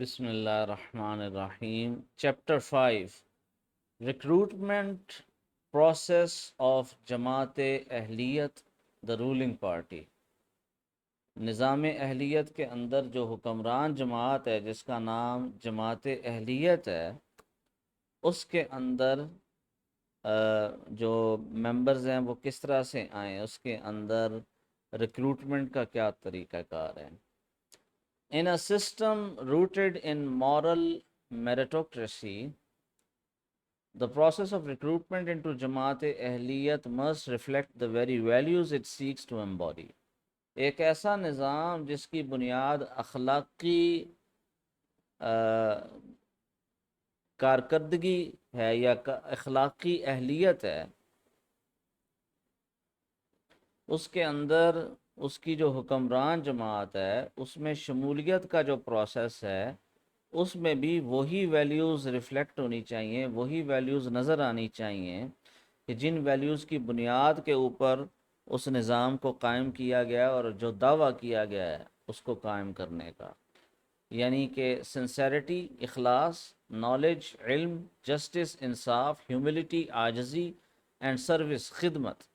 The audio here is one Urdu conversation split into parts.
بسم اللہ الرحمن الرحیم چیپٹر 5 ریکروٹمنٹ پروسیس آف جماعت اہلیت دا رولنگ پارٹی۔ نظام اہلیت کے اندر جو حکمران جماعت ہے جس کا نام جماعت اہلیت ہے، اس کے اندر جو ممبرز ہیں وہ کس طرح سے آئیں، اس کے اندر ریکروٹمنٹ کا کیا طریقہ کار ہے۔ In a system rooted in moral meritocracy, the process of recruitment into Jamaat-e-Ahliyat must reflect the very values it seeks to embody. ایک ایسا نظام جس کی بنیاد اخلاقی کارکردگی ہے یا اخلاقی اہلیت ہے، اس کے اندر اس کی جو حکمران جماعت ہے اس میں شمولیت کا جو پروسیس ہے اس میں بھی وہی ویلیوز ریفلیکٹ ہونی چاہیے، وہی ویلیوز نظر آنی چاہیے کہ جن ویلیوز کی بنیاد کے اوپر اس نظام کو قائم کیا گیا اور جو دعویٰ کیا گیا ہے اس کو قائم کرنے کا، یعنی کہ سنسیریٹی، اخلاص، نالج، علم، جسٹس، انصاف، ہیوملٹی، عاجزی اینڈ سروس، خدمت۔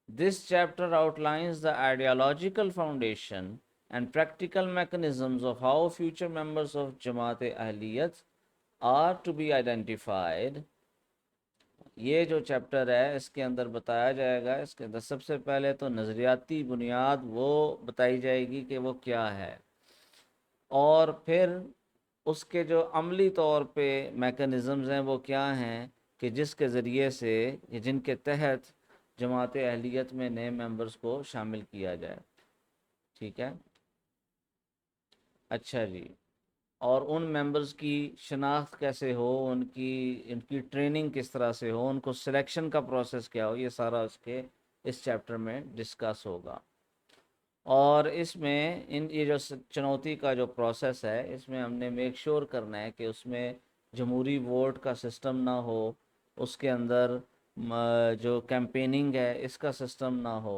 This chapter outlines the ideological foundation and practical mechanisms of how future members of Jamaat-e-Ahliyat are to be identified. یہ جو چیپٹر ہے اس کے اندر بتایا جائے گا، اس کے اندر سب سے پہلے تو نظریاتی بنیاد وہ بتائی جائے گی کہ وہ کیا ہے، اور پھر اس کے جو عملی طور پہ میکنزمز ہیں وہ کیا ہیں کہ جس کے ذریعے سے جن کے تحت جماعت اہلیت میں نئے ممبرز کو شامل کیا جائے۔ ٹھیک ہے، اچھا جی، اور ان ممبرز کی شناخت کیسے ہو، ان کی ٹریننگ کس طرح سے ہو، ان کو سلیکشن کا پروسیس کیا ہو، یہ سارا اس چیپٹر میں ڈسکس ہوگا۔ اور اس میں یہ جو چنوتی کا جو پروسیس ہے اس میں ہم نے میک شور کرنا ہے کہ اس میں جمہوری ووٹ کا سسٹم نہ ہو، اس کے اندر جو کیمپیننگ ہے اس کا سسٹم نہ ہو،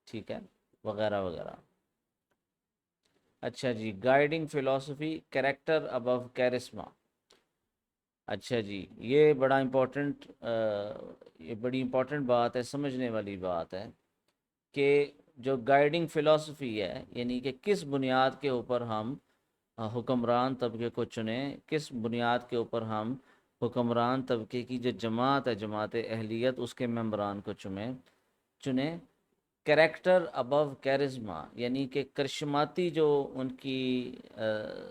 ٹھیک ہے، وغیرہ وغیرہ۔ اچھا جی، گائیڈنگ فلسفی، کریکٹر ابو کیرسما۔ اچھا جی، یہ بڑی امپورٹنٹ بات ہے، سمجھنے والی بات ہے کہ جو گائیڈنگ فلسفی ہے، یعنی کہ کس بنیاد کے اوپر ہم حکمران طبقے کو چنیں، کس بنیاد کے اوپر ہم حکمران طبقے کی جو جماعت ہے جماعت اہلیت اس کے ممبران کو چنیں۔ کریکٹر ابو کیرزما، یعنی کہ کرشماتی جو ان کی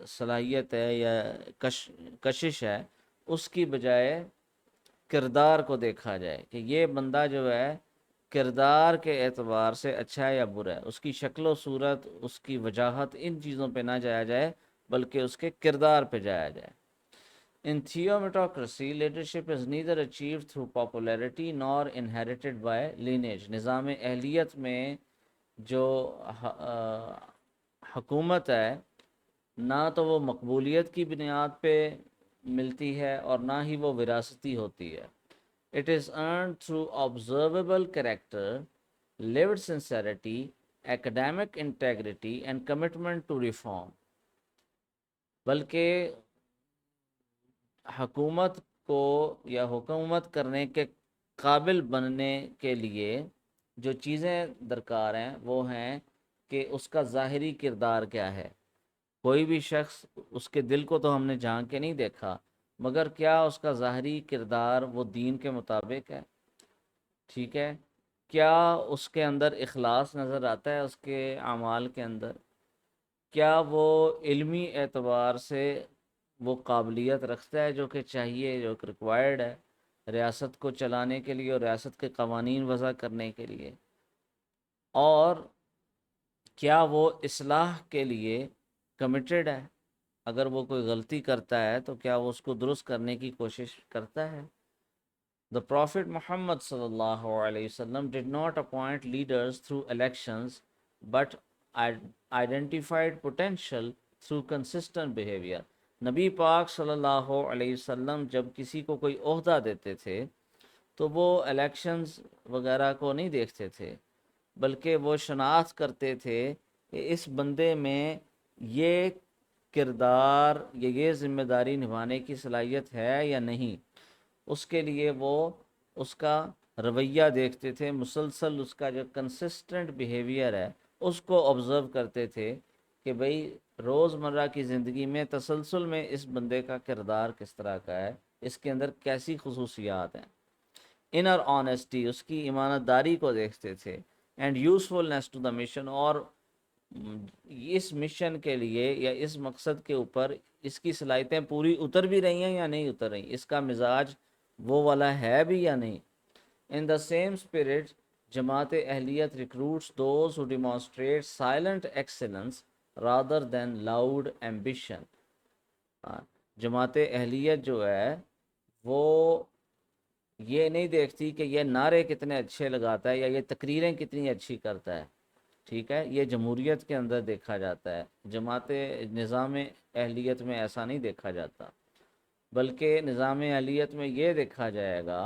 صلاحیت ہے یا کشش ہے اس کی بجائے کردار کو دیکھا جائے کہ یہ بندہ جو ہے کردار کے اعتبار سے اچھا ہے یا برا ہے، اس کی شکل و صورت، اس کی وجاہت، ان چیزوں پہ نہ جایا جائے بلکہ اس کے کردار پہ جایا جائے۔ In theometocracy, leadership is neither achieved through popularity nor inherited by lineage. نظام اہلیت میں جو حکومت ہے نہ تو وہ مقبولیت کی بنیاد پہ ملتی ہے اور نہ ہی وہ وراثتی ہوتی ہے۔ It is earned through observable character, lived sincerity, academic integrity and commitment to reform. بلکہ حکومت کو یا حکومت کرنے کے قابل بننے کے لیے جو چیزیں درکار ہیں وہ ہیں کہ اس کا ظاہری کردار کیا ہے۔ کوئی بھی شخص، اس کے دل کو تو ہم نے جھانک کے نہیں دیکھا، مگر کیا اس کا ظاہری کردار وہ دین کے مطابق ہے، ٹھیک ہے، کیا اس کے اندر اخلاص نظر آتا ہے، اس کے اعمال کے اندر کیا وہ علمی اعتبار سے وہ قابلیت رکھتا ہے جو کہ چاہیے، جو کہ ریکوائرڈ ہے ریاست کو چلانے کے لیے اور ریاست کے قوانین وضع کرنے کے لیے، اور کیا وہ اصلاح کے لیے کمیٹڈ ہے، اگر وہ کوئی غلطی کرتا ہے تو کیا وہ اس کو درست کرنے کی کوشش کرتا ہے۔ The Prophet Muhammad sallallahu alayhi wasallam did not appoint leaders through elections but identified potential through consistent behavior. نبی پاک صلی اللہ علیہ وسلم جب کسی کو کوئی عہدہ دیتے تھے تو وہ الیکشنز وغیرہ کو نہیں دیکھتے تھے، بلکہ وہ شناخت کرتے تھے کہ اس بندے میں یہ کردار یہ ذمہ داری نبھانے کی صلاحیت ہے یا نہیں، اس کے لیے وہ اس کا رویہ دیکھتے تھے، مسلسل اس کا جو کنسسٹنٹ بیہیویئر ہے اس کو آبزرو کرتے تھے کہ بھئی روزمرہ کی زندگی میں تسلسل میں اس بندے کا کردار کس طرح کا ہے، اس کے اندر کیسی خصوصیات ہیں۔ انر آنیسٹی، اس کی ایمانت داری کو دیکھتے تھے، and usefulness to the mission, اور اس مشن کے لیے یا اس مقصد کے اوپر اس کی صلاحیتیں پوری اتر بھی رہی ہیں یا نہیں اتر رہی، اس کا مزاج وہ والا ہے بھی یا نہیں۔ ان دا سیم اسپرٹ جماعت اہلیت recruits those who demonstrate silent excellence rather than loud ambition. جماعت اہلیت جو ہے وہ یہ نہیں دیکھتی کہ یہ نعرے کتنے اچھے لگاتا ہے یا یہ تقریریں کتنی اچھی کرتا ہے، ٹھیک ہے، یہ جمہوریت کے اندر دیکھا جاتا ہے، جماعت نظام اہلیت میں ایسا نہیں دیکھا جاتا، بلکہ نظام اہلیت میں یہ دیکھا جائے گا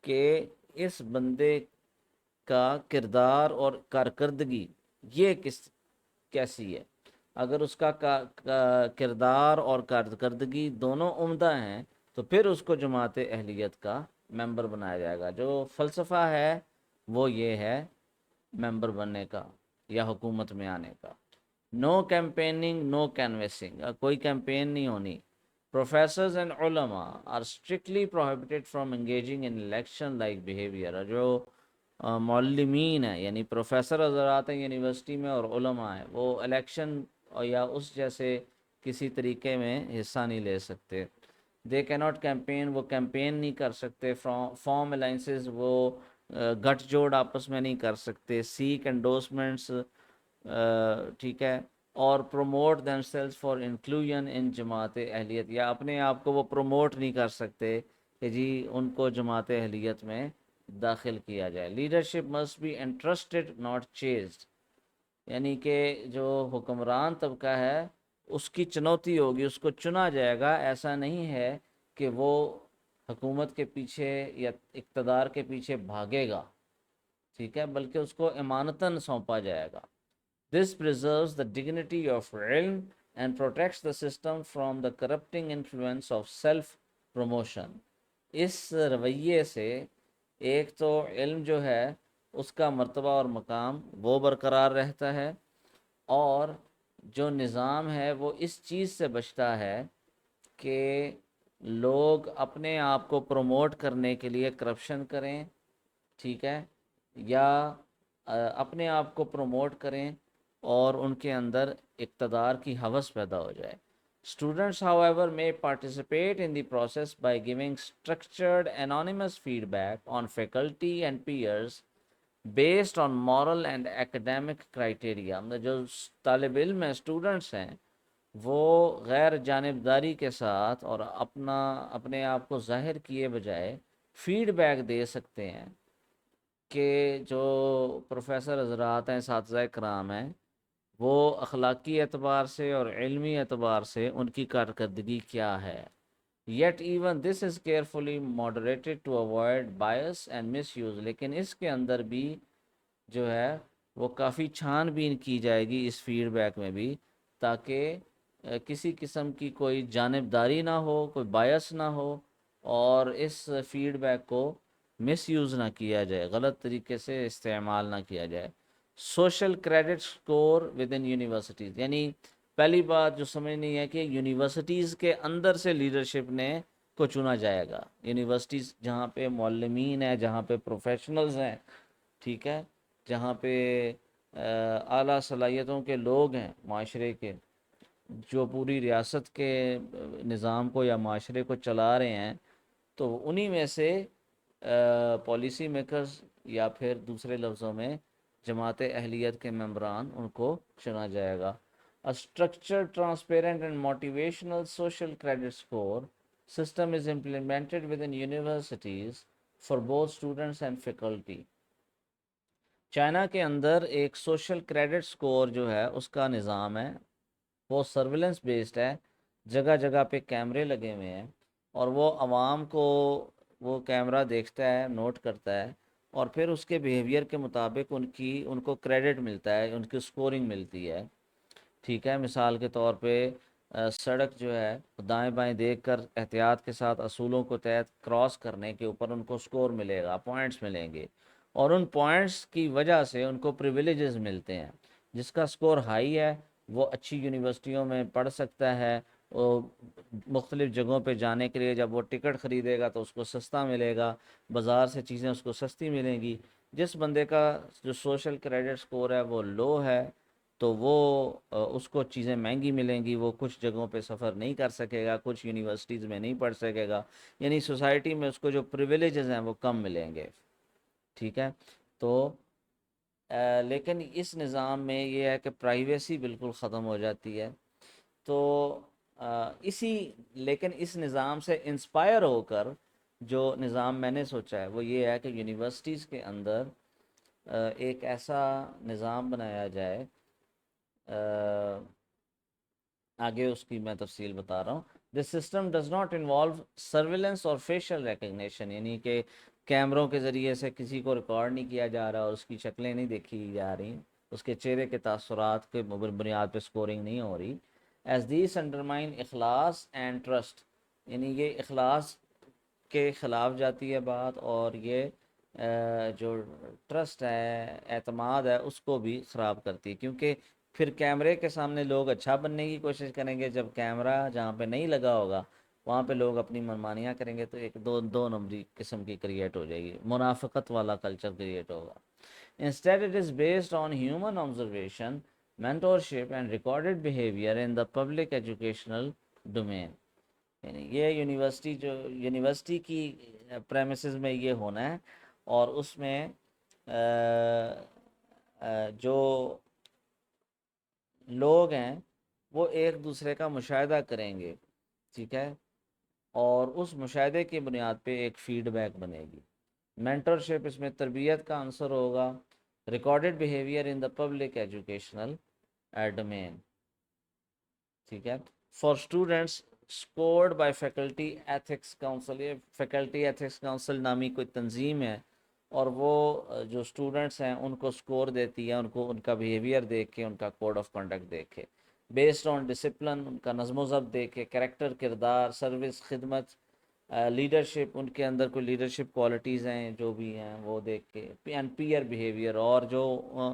کہ اس بندے کا کردار اور کارکردگی یہ کیسی ہے۔ اگر اس کا کردار اور کارکردگی دونوں عمدہ ہیں تو پھر اس کو جماعت اہلیت کا ممبر بنایا جائے گا۔ جو فلسفہ ہے وہ یہ ہے ممبر بننے کا یا حکومت میں آنے کا۔ نو کیمپیننگ، نو کینویسنگ، کوئی کیمپین نہیں ہونی۔ پروفیسرز اینڈ علماء are strictly prohibited from engaging in election like behaviour. جو معلمین ہیں یعنی پروفیسر حضرات ہیں یونیورسٹی میں اور علماء ہیں، وہ الیکشن یا اس جیسے کسی طریقے میں حصہ نہیں لے سکتے۔ دے کی ناٹ کیمپین، وہ کیمپین نہیں کر سکتے۔ فارم الائنسز، وہ گٹھ جوڑ آپس میں نہیں کر سکتے۔ سیک انڈورسمنٹس، ٹھیک ہے، اور promote them cells for inclusion in Jamaat اہلیت، یا اپنے آپ کو وہ پروموٹ نہیں کر سکتے کہ جی ان کو جماعت اہلیت میں داخل کیا جائے۔ Leadership must be interested not chased, یعنی کہ جو حکمران طبقہ ہے اس کی چنوتی ہوگی، اس کو چنا جائے گا، ایسا نہیں ہے کہ وہ حکومت کے پیچھے یا اقتدار کے پیچھے بھاگے گا، ٹھیک ہے، بلکہ اس کو امانتاً سونپا جائے گا۔ This preserves the dignity of علم and protects the system from the corrupting influence of self-promotion۔ اس رویے سے ایک تو علم جو ہے اس کا مرتبہ اور مقام وہ برقرار رہتا ہے، اور جو نظام ہے وہ اس چیز سے بچتا ہے کہ لوگ اپنے آپ کو پروموٹ کرنے کے لیے کرپشن کریں، ٹھیک ہے، یا اپنے آپ کو پروموٹ کریں اور ان کے اندر اقتدار کی ہوس پیدا ہو جائے۔ Students, however, may participate in the process by giving structured anonymous feedback on faculty and peers based on moral and academic criteria۔ جو طالب علم ہیں، اسٹوڈنٹس ہیں، وہ غیر جانبداری کے ساتھ اور اپنے آپ کو ظاہر کیے بجائے فیڈ بیک دے سکتے ہیں کہ جو پروفیسر حضرات ہیں، اساتذہ کرام ہیں، وہ اخلاقی اعتبار سے اور علمی اعتبار سے ان کی کارکردگی کیا ہے۔ Yet even this is carefully moderated to avoid bias and misuse, لیکن اس کے اندر بھی جو ہے وہ کافی چھان بین کی جائے گی اس فیڈ بیک میں بھی، تاکہ کسی قسم کی کوئی جانبداری نہ ہو، کوئی بائس نہ ہو، اور اس فیڈ بیک کو مس یوز نہ کیا جائے، غلط طریقے سے استعمال نہ کیا جائے۔ Social credit score with in universities, یعنی پہلی بات جو سمجھنی ہے کہ یونیورسٹیز کے اندر سے لیڈرشپ نے کو چنا جائے گا۔ یونیورسٹیز جہاں پہ معلمین ہیں، جہاں پہ پروفیشنلز ہیں، ٹھیک ہے، جہاں پہ اعلیٰ صلاحیتوں کے لوگ ہیں معاشرے کے، جو پوری ریاست کے نظام کو یا معاشرے کو چلا رہے ہیں، تو انہی میں سے پالیسی میکرز یا پھر دوسرے لفظوں میں جماعت اہلیت کے ممبران ان کو چنا جائے گا۔ A structured, transparent and motivational social credit score system is implemented within universities for both students and faculty۔ China کے اندر ایک سوشل کریڈٹ سکور جو ہے اس کا نظام ہے، وہ سرویلنس بیسڈ ہے، جگہ جگہ پہ کیمرے لگے ہوئے ہیں، اور وہ عوام کو وہ کیمرہ دیکھتا ہے، نوٹ کرتا ہے، اور پھر اس کے بیہیویئر کے مطابق ان کو کریڈٹ ملتا ہے، ان کی سکورنگ ملتی ہے، ٹھیک ہے۔ مثال کے طور پہ سڑک جو ہے دائیں بائیں دیکھ کر احتیاط کے ساتھ اصولوں کو تحت کراس کرنے کے اوپر ان کو سکور ملے گا، پوائنٹس ملیں گے، اور ان پوائنٹس کی وجہ سے ان کو پریویلیجز ملتے ہیں۔ جس کا سکور ہائی ہے وہ اچھی یونیورسٹیوں میں پڑھ سکتا ہے، وہ مختلف جگہوں پہ جانے کے لیے جب وہ ٹکٹ خریدے گا تو اس کو سستا ملے گا، بازار سے چیزیں اس کو سستی ملیں گی۔ جس بندے کا جو سوشل کریڈٹ سکور ہے وہ لو ہے تو وہ اس کو چیزیں مہنگی ملیں گی، وہ کچھ جگہوں پہ سفر نہیں کر سکے گا، کچھ یونیورسٹیز میں نہیں پڑھ سکے گا، یعنی سوسائٹی میں اس کو جو پریویلیجز ہیں وہ کم ملیں گے، ٹھیک ہے۔ تو لیکن اس نظام میں یہ ہے کہ پرائیویسی بالکل ختم ہو جاتی ہے۔ تو اسی لیکن اس نظام سے انسپائر ہو کر جو نظام میں نے سوچا ہے وہ یہ ہے کہ یونیورسٹیز کے اندر ایک ایسا نظام بنایا جائے، آگے اس کی میں تفصیل بتا رہا ہوں۔ This system does not involve surveillance اور فیشل ریکگنیشن، یعنی کہ کیمروں کے ذریعے سے کسی کو ریکارڈ نہیں کیا جا رہا اور اس کی شکلیں نہیں دیکھی جا رہی، اس کے چہرے کے تاثرات کے بنیاد پہ سکورنگ نہیں ہو رہی۔ ایز دیس انڈرمائن اخلاص اینڈ ٹرسٹ، یعنی یہ اخلاص کے خلاف جاتی ہے بات، اور یہ جو ٹرسٹ ہے، اعتماد ہے، اس کو بھی خراب کرتی ہے، کیونکہ پھر کیمرے کے سامنے لوگ اچھا بننے کی کوشش کریں گے، جب کیمرہ جہاں پہ نہیں لگا ہوگا وہاں پہ لوگ اپنی منمانیاں کریں گے، تو ایک دو نمبری قسم کی کریٹ ہو جائے گی، منافقت والا کلچر کریٹ ہوگا۔ Instead, it is based on human observation, mentorship, and recorded behavior in the public educational domain. یعنی یہ یونیورسٹی کی پریمیسز میں یہ ہونا ہے، اور اس میں جو لوگ ہیں وہ ایک دوسرے کا مشاہدہ کریں گے، ٹھیک ہے، اور اس مشاہدے کی بنیاد پہ ایک فیڈ بیک بنے گی۔ مینٹرشپ، اس میں تربیت کا عنصر ہوگا۔ Recorded behaviour in the public educational domain, ٹھیک ہے۔ For students scored by faculty ethics council, یہ فیکلٹی ایتھکس کاؤنسل نامی کوئی تنظیم ہے، اور وہ جو اسٹوڈنٹس ہیں ان کو سکور دیتی ہے، ان کو ان کا بیہیویئر دیکھ کے، ان کا کوڈ آف کنڈکٹ دیکھ کے، بیسڈ آن ڈسپلن، ان کا نظم و ضبط دیکھ کے، کریکٹر، کردار، سروس، خدمت، لیڈرشپ، ان کے اندر کوئی لیڈرشپ کوالٹیز ہیں جو بھی ہیں وہ دیکھ کے، اینڈ پیئر بیہیویئر، اور جو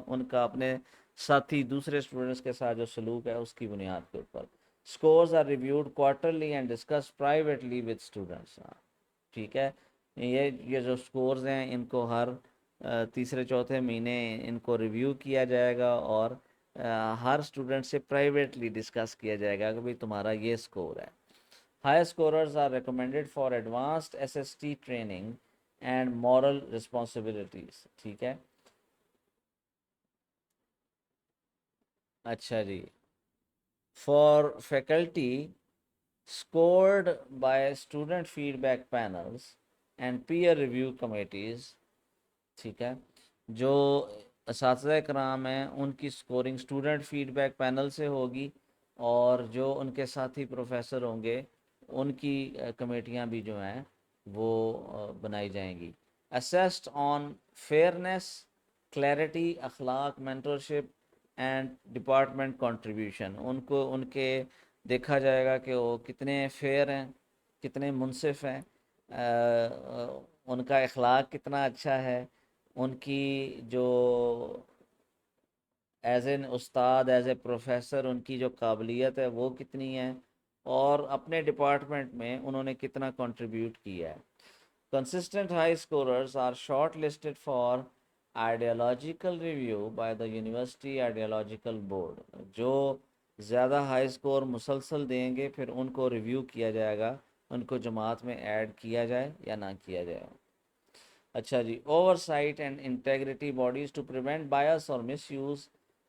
ان کا اپنے ساتھی دوسرے اسٹوڈنٹس کے ساتھ جو سلوک ہے اس کی بنیاد کے اوپر۔ Scores are reviewed quarterly and discuss privately with students, ٹھیک ہے۔ یہ جو سکورز ہیں ان کو ہر تیسرے چوتھے مہینے ان کو ریویو کیا جائے گا، اور ہر اسٹوڈنٹ سے پرائیویٹلی ڈسکس کیا جائے گا کہ بھئی تمہارا یہ سکور ہے۔ High scorers are recommended for advanced S S T training and moral responsibilities, ٹھیک ہے۔ اچھا جی، for faculty scored by student feedback panels and peer review committees، ٹھیک ہے، جو اساتذہ کرام ہیں ان کی scoring student feedback panel سے ہوگی، اور جو ان کے ساتھی پروفیسر ہوں گے ان کی کمیٹیاں بھی جو ہیں وہ بنائی جائیں گی۔ اسیسڈ آن فیئرنیس، کلیئرٹی، اخلاق، مینٹرشپ اینڈ ڈپارٹمنٹ کنٹریبیوشن، ان کو ان کے دیکھا جائے گا کہ وہ کتنے فیئر ہیں، کتنے منصف ہیں، ان کا اخلاق کتنا اچھا ہے، ان کی جو ایز این استاد، ایز اے پروفیسر ان کی جو قابلیت ہے وہ کتنی ہے، اور اپنے ڈپارٹمنٹ میں انہوں نے کتنا کنٹریبیوٹ کیا ہے۔ Consistent high scorers are shortlisted for ideological review by the University Ideological Board، جو زیادہ ہائی سکور مسلسل دیں گے پھر ان کو ریویو کیا جائے گا، ان کو جماعت میں ایڈ کیا جائے یا نہ کیا جائے۔ اچھا جی، oversight and integrity bodies to prevent bias اور misuse,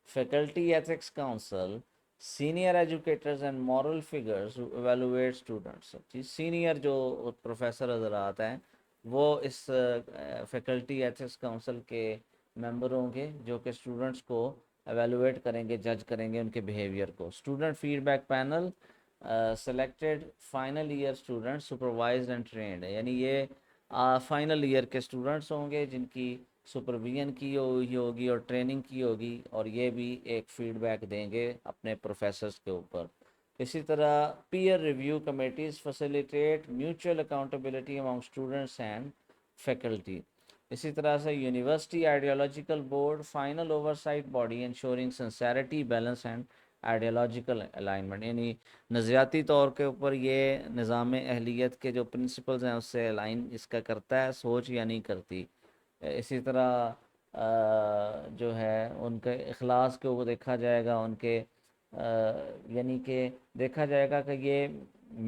faculty ethics council, senior educators and moral figures evaluate students, جی سینئر جو پروفیسر حضرات ہیں وہ اس فیکلٹی ایتھکس کاؤنسل کے ممبر ہوں گے، جو کہ اسٹوڈنٹس کو ایویلویٹ کریں گے، جج کریں گے ان کے بیہیویئر کو۔ Student feedback panel selected final year student supervised and trained, یعنی یہ فائنل ایئر کے اسٹوڈنٹس ہوں گے جن کی سپرویژن کی ہوئی ہوگی اور ٹریننگ کی ہوگی، اور یہ بھی ایک فیڈ بیک دیں گے اپنے پروفیسرز کے اوپر۔ اسی طرح peer review committees facilitate mutual accountability among students and faculty. اسی طرح سے university ideological board final oversight body ensuring sincerity balance and ideological alignment, یعنی نظریاتی طور کے اوپر یہ نظام اہلیت کے جو پرنسپلز ہیں اس سے الائن اس کا کرتا ہے سوچ یا نہیں کرتی. اسی طرح جو ہے ان کے اخلاص کے اوپر دیکھا جائے گا، ان کے یعنی کہ دیکھا جائے گا کہ یہ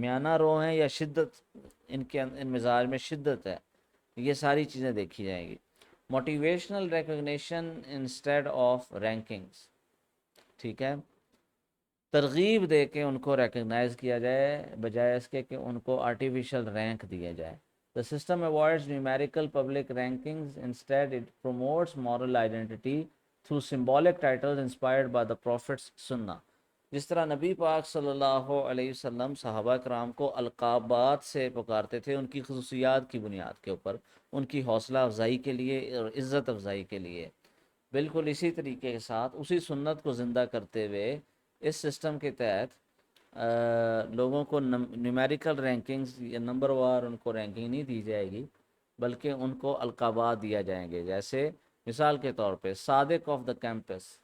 میانہ رو ہیں یا شدت ان کے ان مزاج میں شدت ہے، یہ ساری چیزیں دیکھی جائیں گی. موٹیویشنل ریکگنیشن انسٹیڈ آف رینکنگس، ٹھیک ہے، ترغیب دے کے ان کو ریکگنائز کیا جائے بجائے اس کے کہ ان کو آرٹیفیشل رینک دیا جائے. The system avoids numerical public rankings. Instead, it promotes moral identity through symbolic titles inspired by the Prophet's Sunnah. جس طرح نبی پاک صلی اللہ علیہ وسلم صحابہ کرام کو القابات سے پکارتے تھے ان کی خصوصیات کی بنیاد کے اوپر، ان کی حوصلہ افزائی کے لیے اور عزت افزائی کے لیے، بالکل اسی طریقے کے ساتھ اسی سنت کو زندہ کرتے ہوئے اس سسٹم کے تحت لوگوں کو نیومیریکل رینکنگز یا نمبر وار ان کو رینکنگ نہیں دی جائے گی، بلکہ ان کو القابات دیا جائیں گے. جیسے مثال کے طور پہ Sadiq of the campus,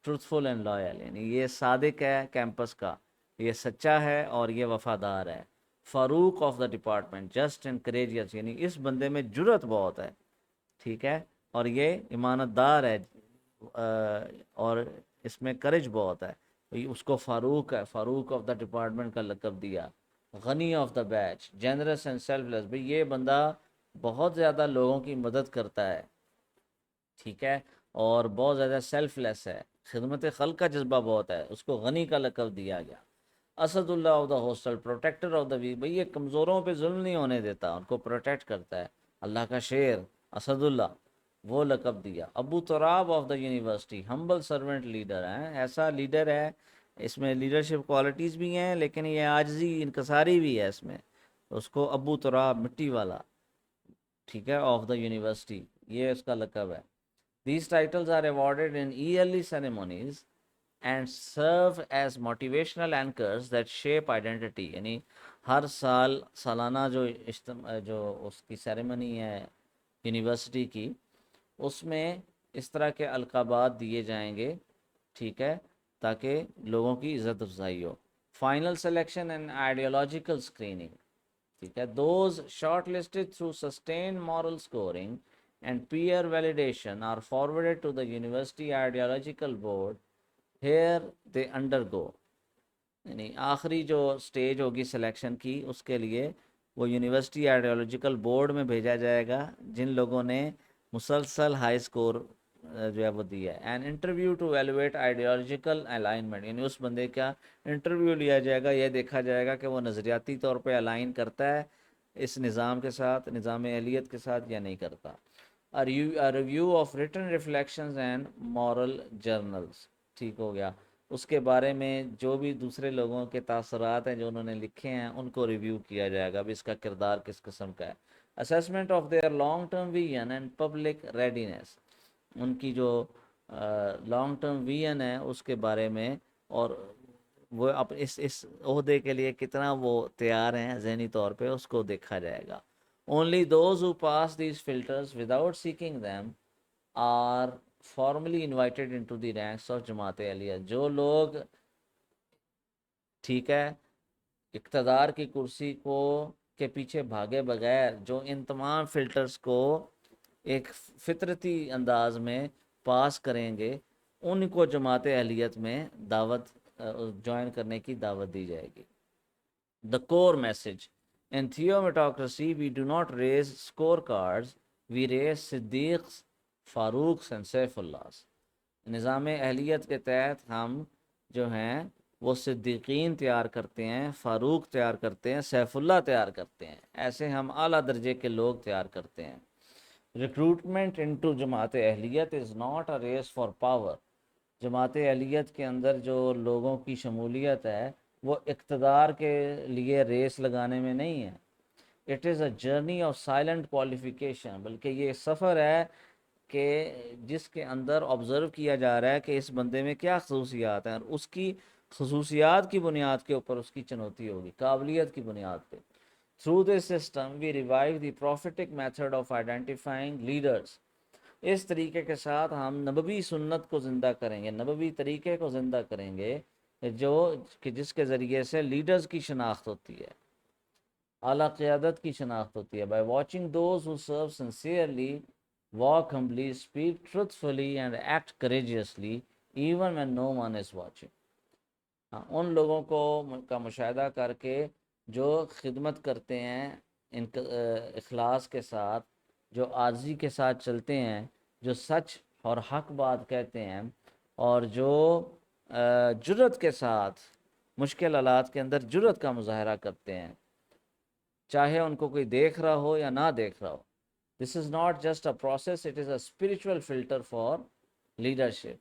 truthful and loyal, یعنی یہ صادق ہے کیمپس کا، یہ سچا ہے اور یہ وفادار ہے. Farooq of the department, just and courageous, یعنی اس بندے میں جرت بہت ہے، ٹھیک ہے، اور یہ امانت دار ہے اور اس میں کرج بہت ہے، اس کو فاروق ہے، فاروق آف دا ڈپارٹمنٹ کا لقب دیا. Ghani of the batch, generous and selfless, بھئی یہ بندہ بہت زیادہ لوگوں کی مدد کرتا ہے، ٹھیک ہے، اور بہت زیادہ سیلف لیس ہے، خدمت خلق کا جذبہ بہت ہے، اس کو غنی کا لقب دیا گیا. Asadullah of the hostel, protector of the weak, بھئی یہ کمزوروں پہ ظلم نہیں ہونے دیتا، ان کو پروٹیکٹ کرتا ہے، اللہ کا شیر اسد اللہ، وہ لقب دیا. Abu Turab of the university, humble servant leader ہیں، ایسا لیڈر ہے، اس میں لیڈرشپ کوالٹیز بھی ہیں لیکن یہ عاجزی انکساری بھی ہے اس میں، اس کو ابو تراب مٹی والا، ٹھیک ہے، آف دا یونیورسٹی، یہ اس کا لقب ہے. These titles are awarded in yearly ceremonies and serve as motivational anchors that shape identity. یعنی ہر سال سالانہ جو اس کی سیریمنی ہے یونیورسٹی کی، اس میں اس طرح کے القابات دیے جائیں گے، ٹھیک ہے، تاکہ لوگوں کی عزت افزائی ہو. Final selection and ideological screening, ٹھیک ہے، those shortlisted through sustained moral scoring and peer validation are forwarded to the university ideological board. Here they undergo، یعنی آخری جو سٹیج ہوگی سلیکشن کی اس کے لیے وہ یونیورسٹی آئیڈیالوجیکل بورڈ میں بھیجا جائے گا جن لوگوں نے مسلسل ہائی سکور جو ہے وہ دیا ہے. And interview to evaluate ideological alignment, یعنی اس بندے کا انٹرویو لیا جائے گا، یہ دیکھا جائے گا کہ وہ نظریاتی طور پہ الائن کرتا ہے اس نظام کے ساتھ، نظام اہلیت کے ساتھ، یا نہیں کرتا. A review of written reflections and moral journals، ٹھیک ہو گیا، اس کے بارے میں جو بھی دوسرے لوگوں کے تاثرات ہیں جو انہوں نے لکھے ہیں ان کو ریویو کیا جائے گا، اب اس کا کردار کس قسم کا ہے. assessment of their long term vision and public readiness، ان کی جو لانگ ٹرم ویژن ہے اس کے بارے میں، اور وہ اس عہدے کے لیے کتنا وہ تیار ہیں ذہنی طور پہ، اس کو دیکھا جائے گا. Only those who pass these filters without seeking them are formally invited into the ranks of جماعت اہلیہ. جو لوگ، ٹھیک ہے، اقتدار کی کرسی کو کے پیچھے بھاگے بغیر جو ان تمام فلٹرز کو ایک فطرتی انداز میں پاس کریں گے، ان کو جماعت اہلیت میں دعوت جوائن کرنے کی دعوت دی جائے گی. The core message: in theometocracy, we do not raise scorecards, we raise Siddiqs, Faruqs and Saifullahs. نظام اہلیت کے تحت ہم جو ہیں وہ صدیقین تیار کرتے ہیں، فاروق تیار کرتے ہیں، سیف اللہ تیار کرتے ہیں، ایسے ہم اعلیٰ درجے کے لوگ تیار کرتے ہیں. ریکروٹمنٹ انٹو جماعت اہلیت is not a race for power. Jamaat اہلیت کے اندر جو لوگوں کی شمولیت ہے وہ اقتدار کے لیے ریس لگانے میں نہیں ہے. It is a journey of silent qualification, بلکہ یہ سفر ہے کہ جس کے اندر آبزرو کیا جا رہا ہے کہ اس بندے میں کیا خصوصیات ہیں، اور اس کی خصوصیات کی بنیاد کے اوپر اس کی چنوتی ہوگی، قابلیت کی بنیاد پہ. Through this system we revive the prophetic method of identifying leaders. اس طریقے کے ساتھ ہم نبوی سنت کو زندہ کریں گے، نبوی طریقے کو زندہ کریں گے، جو کہ جس کے ذریعے سے لیڈرز کی شناخت ہوتی ہے، اعلیٰ قیادت کی شناخت ہوتی ہے. By watching those who serve sincerely, walk humbly, speak truthfully and act courageously even when no one is watching. ان لوگوں کو کا مشاہدہ کر کے جو خدمت کرتے ہیں ان اخلاص کے ساتھ، جو عاجزی کے ساتھ چلتے ہیں، جو سچ اور حق بات کہتے ہیں، اور جو جرأت کے ساتھ مشکل حالات کے اندر جرأت کا مظاہرہ کرتے ہیں، چاہے ان کو کوئی دیکھ رہا ہو یا نہ دیکھ رہا ہو. This is not just a process, it is a spiritual filter for leadership.